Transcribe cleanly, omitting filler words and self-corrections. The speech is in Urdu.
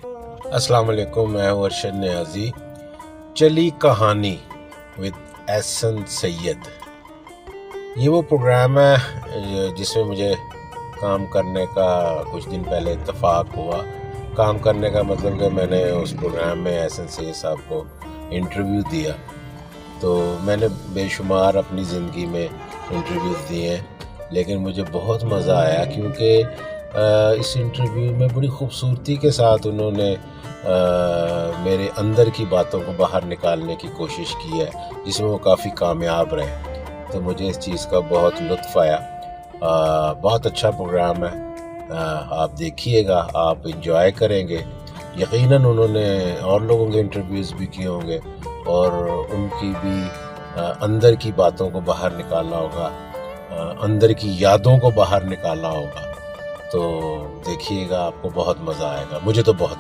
السلام علیکم، میں ہوں ارشد نیازی۔ چلی کہانی ود احسن سید، یہ وہ پروگرام ہے جس میں مجھے کام کرنے کا کچھ دن پہلے اتفاق ہوا۔ کام کرنے کا مطلب کہ میں نے اس پروگرام میں احسن سید صاحب کو انٹرویو دیا۔ تو میں نے بے شمار اپنی زندگی میں انٹرویوز دیے ہیں، لیکن مجھے بہت مزہ آیا کیونکہ اس انٹرویو میں بڑی خوبصورتی کے ساتھ انہوں نے میرے اندر کی باتوں کو باہر نکالنے کی کوشش کی ہے، جس میں وہ کافی کامیاب رہے۔ تو مجھے اس چیز کا بہت لطف آیا۔ بہت اچھا پروگرام ہے، آپ دیکھیے گا، آپ انجوائے کریں گے۔ یقیناً انہوں نے اور لوگوں کے انٹرویوز بھی کیے ہوں گے اور ان کی بھی اندر کی باتوں کو باہر نکالنا ہوگا، اندر کی یادوں کو باہر نکالنا ہوگا۔ تو دیکھیے گا، آپ کو بہت مزہ آئے گا، مجھے تو بہت